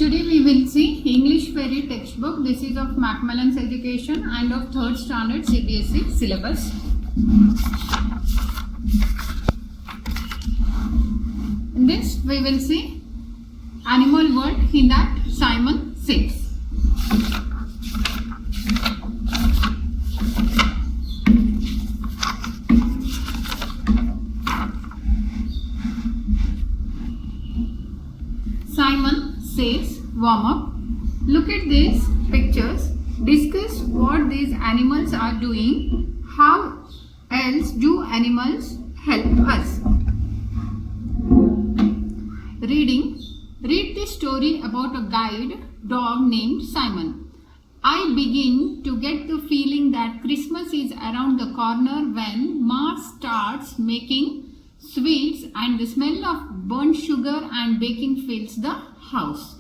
Today we will see English Ferry textbook. This is of Macmillan's education and of 3rd standard CBSE syllabus. In this we will see animal world in that Simon Says. Simon says, warm up. Look at these pictures. Discuss what these animals are doing. How else do animals help us? Reading. Read this story about a guide dog named Simon. I begin to get the feeling that Christmas is around the corner when Ma starts making sweets and the smell of burnt sugar and baking fills the house.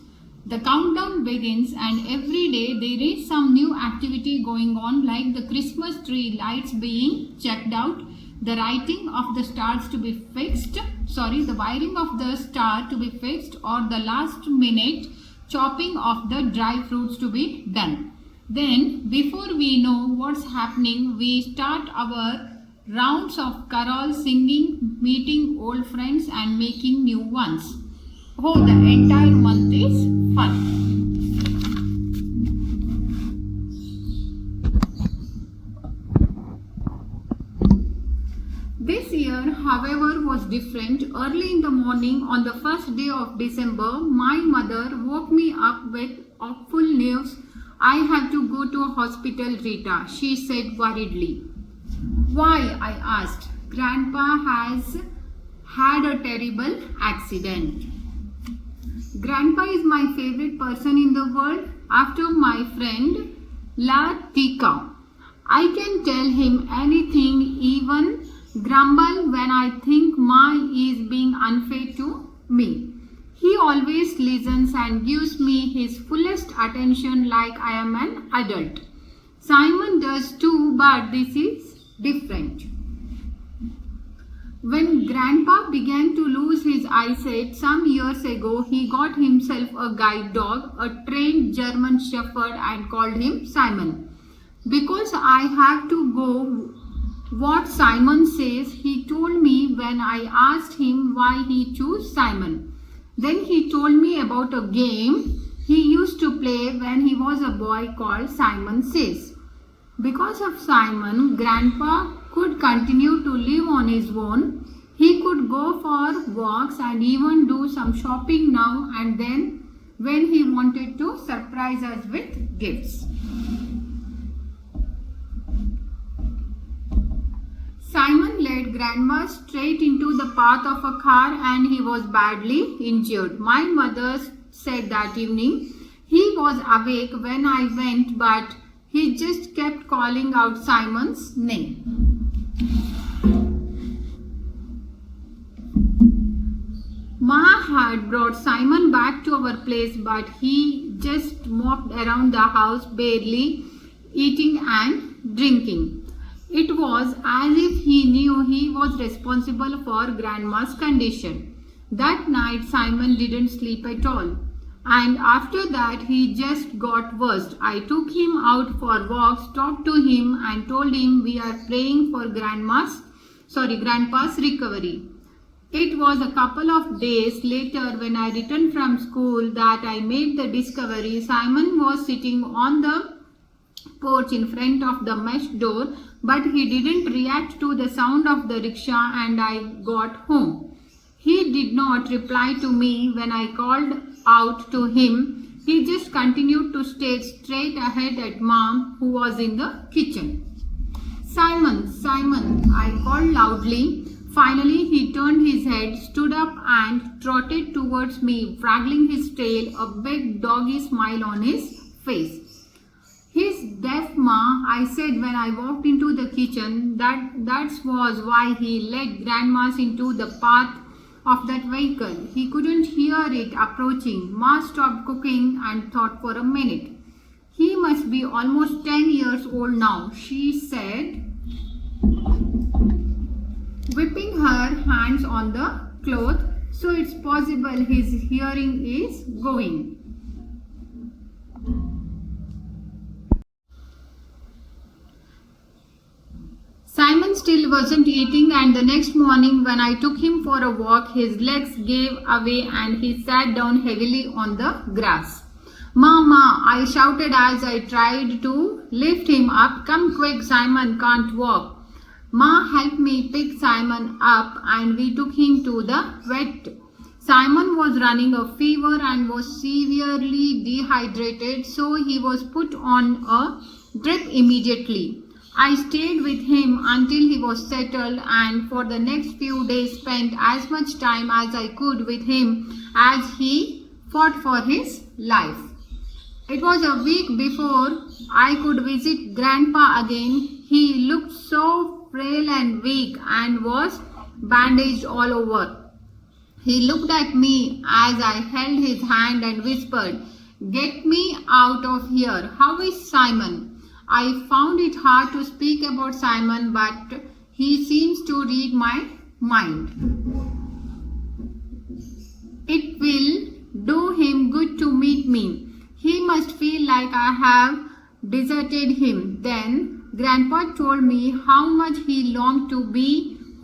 The countdown begins and every day there is some new activity going on, like the Christmas tree lights being checked out, the writing of the stars to be fixed, the wiring of the star to be fixed, or the last minute chopping of the dry fruits to be done. Then before we know what's happening, we start our rounds of carols, singing, meeting old friends and making new ones. Oh, the entire month is fun. This year, however, was different. Early in the morning on the first day of December, my mother woke me up with awful news. I have to go to a hospital, Rita, she said worriedly. Why? I asked. Grandpa has had a terrible accident. Grandpa is my favorite person in the world after my friend Latika. I can tell him anything, even grumble when I think Ma is being unfair to me. He always listens and gives me his fullest attention like I am an adult. Simon does too, but this is different. When Grandpa began to lose his eyesight some years ago, he got himself a guide dog, a trained German shepherd, and called him Simon. Because I have to go what Simon says, he told me when I asked him why he chose Simon. Then he told me about a game he used to play when he was a boy called Simon Says. Because of Simon, Grandpa could continue to live on his own. He could go for walks and even do some shopping now and then when he wanted to surprise us with gifts. Simon led Grandma straight into the path of a car and he was badly injured. My mother said that evening he was awake when I went, but he just kept calling out Simon's name. Ma had brought Simon back to our place, but he just moped around the house, barely eating and drinking. It was as if he knew he was responsible for Grandma's condition. That night Simon didn't sleep at all. And after that he just got worse. I took him out for walks, talked to him and told him we are praying for Grandpa's recovery. It was a couple of days later when I returned from school that I made the discovery Simon was sitting on the porch in front of the mesh door, but he didn't react to the sound of the rickshaw and I got home. He did not reply to me when I called out to him. He just continued to stare straight ahead at Mom, who was in the kitchen. Simon, Simon, I called loudly. Finally, he turned his head, stood up and trotted towards me, waggling his tail, a big doggy smile on his face. He's deaf, Ma, I said when I walked into the kitchen. That was why he led Grandma's into the path of that vehicle. He couldn't hear it approaching. Ma stopped cooking and thought for a minute. He must be almost 10 years old now, she said, whipping her hands on the cloth. So it's possible his hearing is going. still wasn't eating, and the next morning when I took him for a walk, his legs gave away and he sat down heavily on the grass. "Mama," I shouted as I tried to lift him up. "Come quick, Simon can't walk." Ma helped me pick Simon up and we took him to the vet. Simon was running a fever and was severely dehydrated, so he was put on a drip immediately. I stayed with him until he was settled, and for the next few days spent as much time as I could with him as he fought for his life. It was a week before I could visit Grandpa again. He looked so frail and weak and was bandaged all over. He looked at me as I held his hand and whispered, "Get me out of here. How is Simon?" I found it hard to speak about Simon, but he seems to read my mind. It will do him good to meet me. He must feel like I have deserted him. Then Grandpa told me how much he longed to be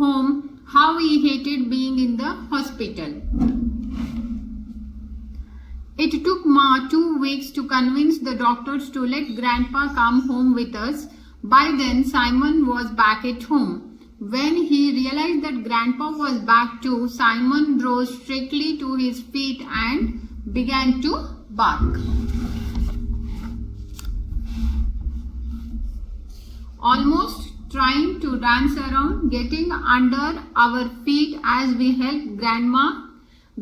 home, how he hated being in the hospital. It took Ma 2 weeks to convince the doctors to let Grandpa come home with us. By then, Simon was back at home. When he realized that Grandpa was back too, Simon rose strictly to his feet and began to bark. Almost trying to dance around, getting under our feet as we helped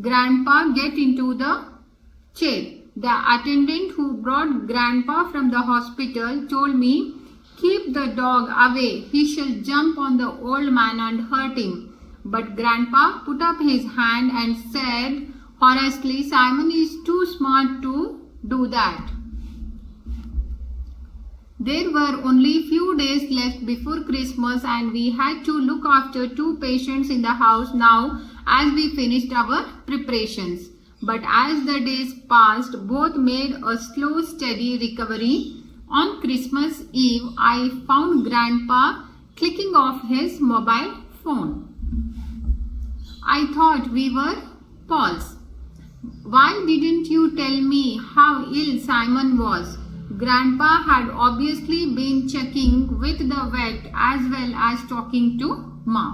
Grandpa get into the chair. The attendant who brought Grandpa from the hospital told me, "Keep the dog away. He shall jump on the old man and hurt him." But Grandpa put up his hand and said, "Honestly, Simon is too smart to do that." There were only few days left before Christmas and we had to look after 2 patients in the house now as we finished our preparations. But as the days passed, both made a slow, steady recovery. On Christmas Eve, I found Grandpa clicking off his mobile phone. I thought we were pals. "Why didn't you tell me how ill Simon was?" Grandpa had obviously been checking with the vet as well as talking to Ma.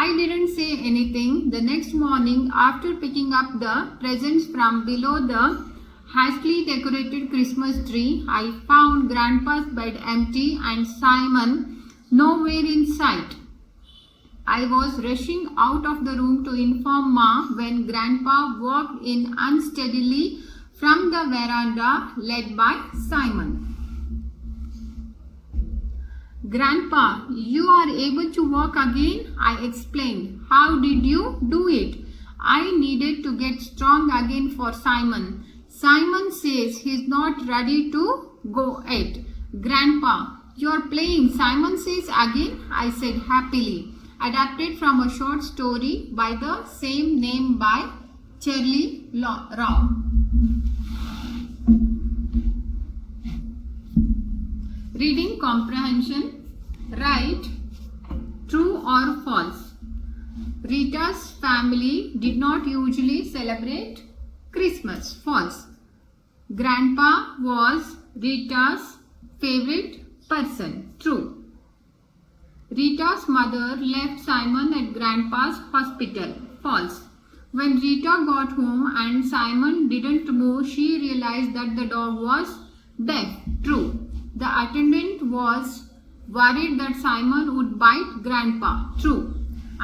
I didn't say anything. The next morning, after picking up the presents from below the hastily decorated Christmas tree, I found Grandpa's bed empty and Simon nowhere in sight. I was rushing out of the room to inform Ma when Grandpa walked in unsteadily from the veranda, led by Simon. "Grandpa, you are able to walk again?" I explained. "How did you do it?" "I needed to get strong again for Simon. Simon says he's not ready to go yet." "Grandpa, you're playing Simon says again?" I said happily. Adapted from a short story by the same name by Charlie Rao. Reading comprehension. Write true or false. Rita's family did not usually celebrate Christmas. False. Grandpa was Rita's favorite person. True. Rita's mother left Simon at Grandpa's hospital. False. When Rita got home and Simon didn't move, she realized that the dog was deaf. True. The attendant was worried that Simon would bite Grandpa. True.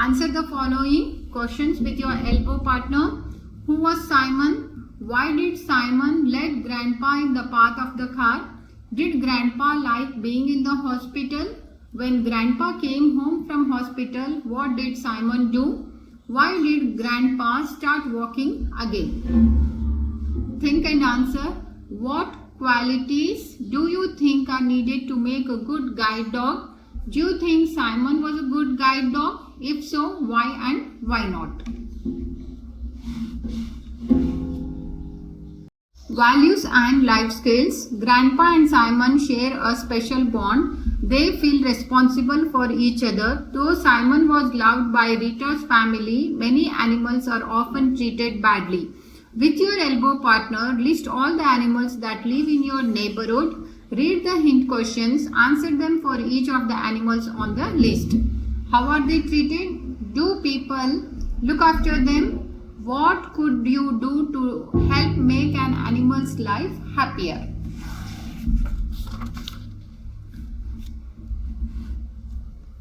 Answer the following questions with your elbow partner. Who was Simon? Why did Simon let Grandpa in the path of the car? Did Grandpa like being in the hospital? When Grandpa came home from hospital, what did Simon do? Why did Grandpa start walking again? Think and answer. What qualities do you think are needed to make a good guide dog? Do you think Simon was a good guide dog? If so, why and why not? Values and life skills. Grandpa and Simon share a special bond. They feel responsible for each other. Though Simon was loved by Rita's family, many animals are often treated badly. With your elbow partner, list all the animals that live in your neighborhood. Read the hint questions. Answer them for each of the animals on the list. How are they treated? Do people look after them? What could you do to help make an animal's life happier?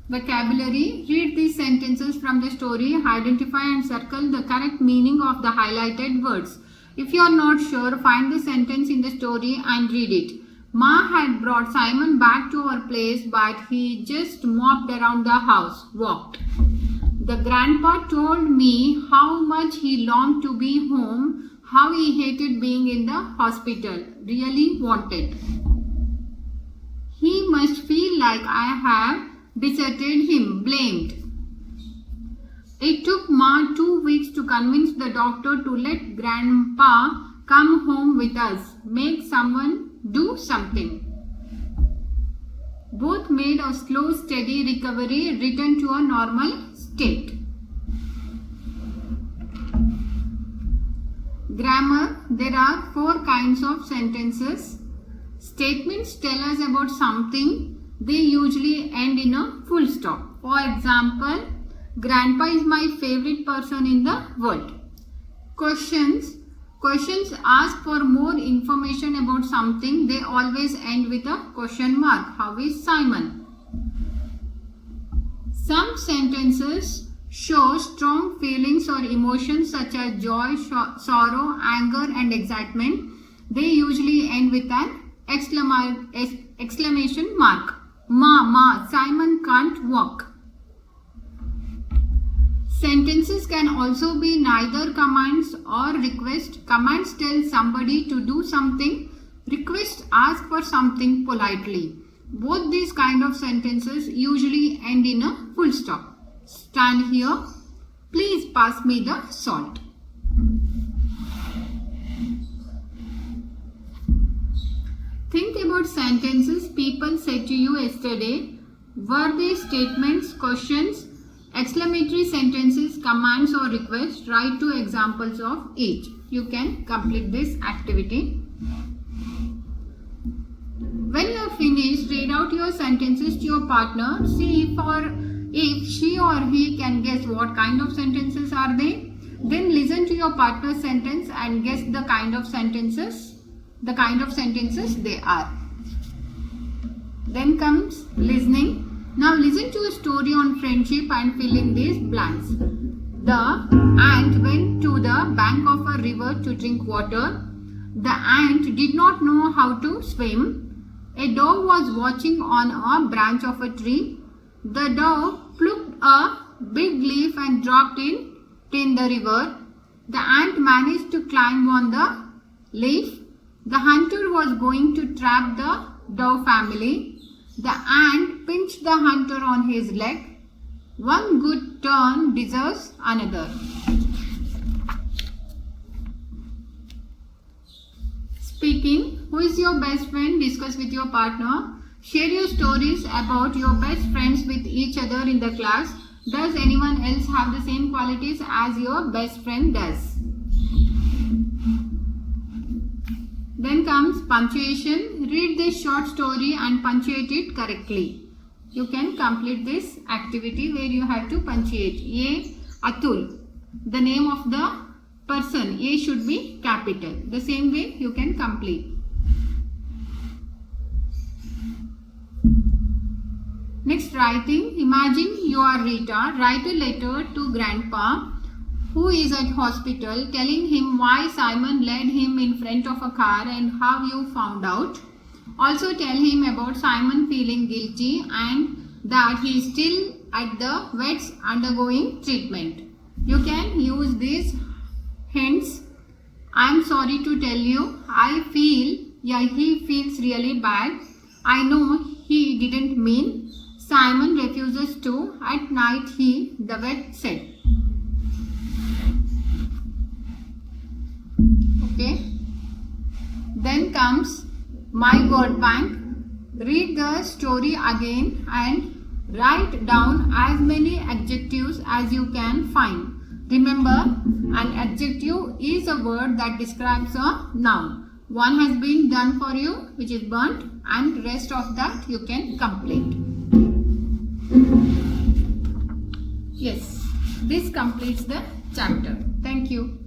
Vocabulary. Read these sentences from the story. Identify and circle the correct meaning of the highlighted words. If you are not sure, find the sentence in the story and read it. Ma had brought Simon back to our place, but he just mopped around the house, walked. The grandpa told me how much he longed to be home, how he hated being in the hospital, really wanted. He must feel like I have deserted him, blamed. It took Ma 2 weeks to convince the doctor to let Grandpa come home with us, make someone do something. Both made a slow, steady recovery, return to a normal state. Grammar. There are 4 kinds of sentences. Statements tell us about something. They usually end in a full stop. For example, Grandpa is my favorite person in the world. Questions. Questions ask for more information about something. They always end with a question mark. How is Simon? Some sentences show strong feelings or emotions such as joy, sorrow, anger and excitement. They usually end with an exclamation mark. Ma, Simon can't walk. Sentences can also be neither commands or requests. Commands tell somebody to do something. Requests ask for something politely. Both these kind of sentences usually end in a full stop. Stand here. Please pass me the salt. Think about sentences people said to you yesterday. Were they statements, questions, exclamatory sentences, commands or requests? Write 2 examples of each. You can complete this activity. When you are finished, read out your sentences to your partner. See if she or he can guess what kind of sentences are they. Then listen to your partner's sentence and guess the kind of sentences they are. Then comes listening. Now listen to a story on friendship and fill in these blanks. The ant went to the bank of a river to drink water. The ant did not know how to swim. A dove was watching on a branch of a tree. The dove plucked a big leaf and dropped it in the river. The ant managed to climb on the leaf. The hunter was going to trap the dove family. The ant pinched the hunter on his leg. One good turn deserves another. Speaking. Who is your best friend? Discuss with your partner. Share your stories about your best friends with each other in the class. Does anyone else have the same qualities as your best friend does? Then comes punctuation. Read this short story and punctuate it correctly. You can complete this activity where you have to punctuate. A. Atul. The name of the person. A should be capital. The same way you can complete. Next, writing. Imagine you are Rita. Write a letter to Grandpa who is at hospital, telling him why Simon led him in front of a car and how you found out. Also tell him about Simon feeling guilty and that he is still at the vets undergoing treatment. You can use these hints. I am sorry to tell you, he feels really bad. I know he didn't mean. Simon refuses to. At night the vet said. Okay. Then comes my God bank. Read the story again and write down as many adjectives as you can find. Remember, an adjective is a word that describes a noun. One has been done for you, which is burnt, and rest of that you can complete. Yes, this completes the chapter. Thank you.